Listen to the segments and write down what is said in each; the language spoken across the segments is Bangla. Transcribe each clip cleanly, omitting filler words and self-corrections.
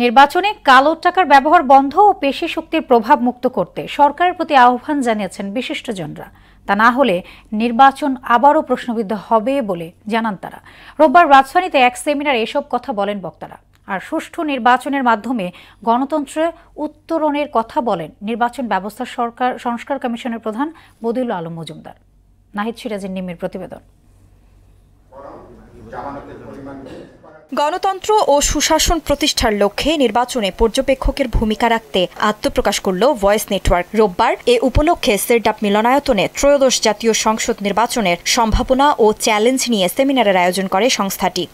নির্বাচনে কালো টাকার ব্যবহার বন্ধ ও পেশি শক্তির প্রভাব মুক্ত করতে সরকারের প্রতি আহ্বান জানিয়েছেন বিশিষ্টজনরা। তা না হলে নির্বাচন আবারও প্রশ্নবিদ্ধ হবে বলে জানান তারা। রোববার রাজধানীতে এক সেমিনারে এসব কথা বলেন বক্তারা। আর সুষ্ঠু নির্বাচনের মাধ্যমে গণতন্ত্রে উত্তরণের কথা বলেন নির্বাচন ব্যবস্থা সংস্কার কমিশনের প্রধান বদিউল আলম মজুমদার। নাহিদ সিরাজের নিমির প্রতিবেদন। গণতন্ত্র ও সুশাসন প্রতিষ্ঠার লক্ষ্যে নির্বাচনে পর্যবেক্ষকের ভূমিকা রাখতে আত্মপ্রকাশ করল ভয়েস নেটওয়ার্ক। রোববার এ উপলক্ষে সেরডাপ মিলনায়তনে ত্রয়োদশ জাতীয় সংসদ নির্বাচনের সম্ভাবনা ও চ্যালেঞ্জ নিয়ে সেমিনারের আয়োজন করে সংস্থাটি।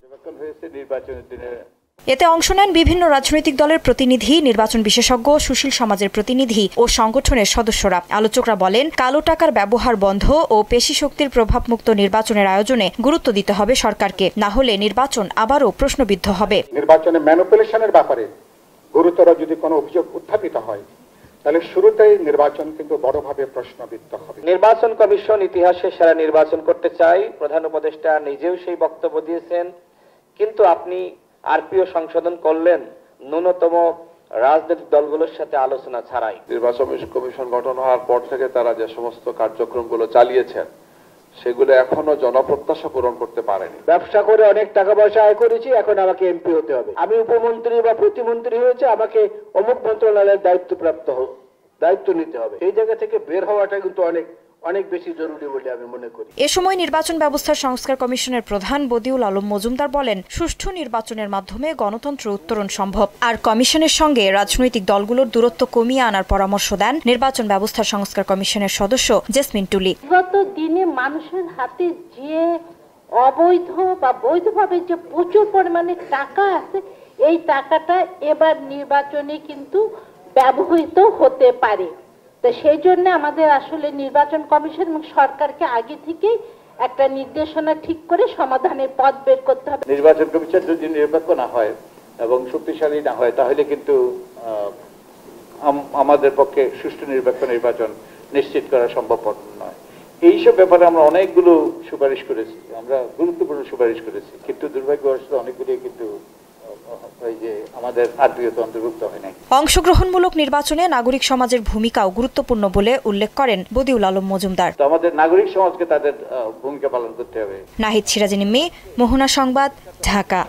এতে অংশ নেন বিভিন্ন রাজনৈতিক দলের প্রতিনিধি, নির্বাচন বিশেষজ্ঞ, সুশীল সমাজের প্রতিনিধি ও সংগঠনের সদস্যরা। আলোচকরা বলেন, কালো টাকার ব্যবহার বন্ধ ও পেশি শক্তির প্রভাবমুক্ত নির্বাচনের আয়োজনে গুরুত্ব দিতে হবে সরকারকে, না হলে নির্বাচন আবারও প্রশ্নবিদ্ধ হবে। নির্বাচনে ম্যানিপুলেশনের ব্যাপারে গুরুতর যদি কোনো অভিযোগ উত্থাপিত হয় তাহলে শুরুতেই নির্বাচন কিন্তু বড়ভাবে প্রশ্নবিদ্ধ হবে। নির্বাচন কমিশন ইতিহাসে সেরা নির্বাচন করতে চাই, প্রধান উপদেষ্টা নিজেও সেই বক্তব্য দিয়েছেন। কিন্তু আপনি আরপিও সংশোধন করলেন ন্যূনতম রাজনৈতিক দলগুলোর সাথে আলোচনা ছাড়াই। নির্বাচন কমিশন গঠন হওয়ার পর থেকে তারা যে সমস্ত কার্যক্রমগুলো চালিয়েছেন সেগুলো এখনো জনপ্রত্যাশা পূরণ করতে পারেনি। ব্যবসা করে অনেক টাকা পয়সা আয় করেছি, এখন আমাকে এমপি হতে হবে। আমি উপমন্ত্রী বা প্রতিমন্ত্রী হয়েছে, আমাকে অমুক মন্ত্রণালয়ের দায়িত্ব নিতে হবে। এই জায়গা থেকে বের হওয়াটা কিন্তু অনেক বেশি জরুরি বলে আমি মনে করি। এ সময় নির্বাচন ব্যবস্থা সংস্কার কমিশনের প্রধান বদিউল আলম মজুমদার বলেন, সুষ্ঠু নির্বাচনের মাধ্যমে গণতন্ত্র উত্তরণ সম্ভব। আর কমিশনের সঙ্গে রাজনৈতিক দলগুলোর দূরত্ব কমিয়ে আনার পরামর্শ দেন নির্বাচন ব্যবস্থা সংস্কার কমিশনের সদস্য জেসমিন টুলি। গত দিনে মানুষের হাতে যে অবৈধ বা বৈধভাবে যে প্রচুর পরিমাণে টাকা আছে, এই টাকাটা এবার নির্বাচনে কিন্তু ব্যবহৃত হতে পারে। তো সেই জন্য আমাদের আসলে নির্বাচন কমিশন এবং সরকারকে আগে থেকেই একটা নির্দেশনা ঠিক করে সমাধানের পথ বের করতে হবে। নির্বাচন কমিশন যদি নিরপেক্ষ না হয় এবং শক্তিশালী না হয় তাহলে কিন্তু আমাদের পক্ষে সুষ্ঠু নিরপেক্ষ নির্বাচন নিশ্চিত করা সম্ভব নয়। এইসব ব্যাপারে আমরা অনেকগুলো সুপারিশ করেছি, আমরা গুরুত্বপূর্ণ সুপারিশ করেছি, কিন্তু দুর্ভাগ্যবশত অনেকগুলি কিন্তু অংশগ্রহণমূলক নির্বাচনে নাগরিক সমাজের ভূমিকাও গুরুত্বপূর্ণ বলে উল্লেখ করেন বদিউল আলম মজুমদার। আমাদের নাগরিক সমাজকে তাদের ভূমিকা পালন করতে হবে। নাহিদ সিরাজ, মোহনা সংবাদ, ঢাকা।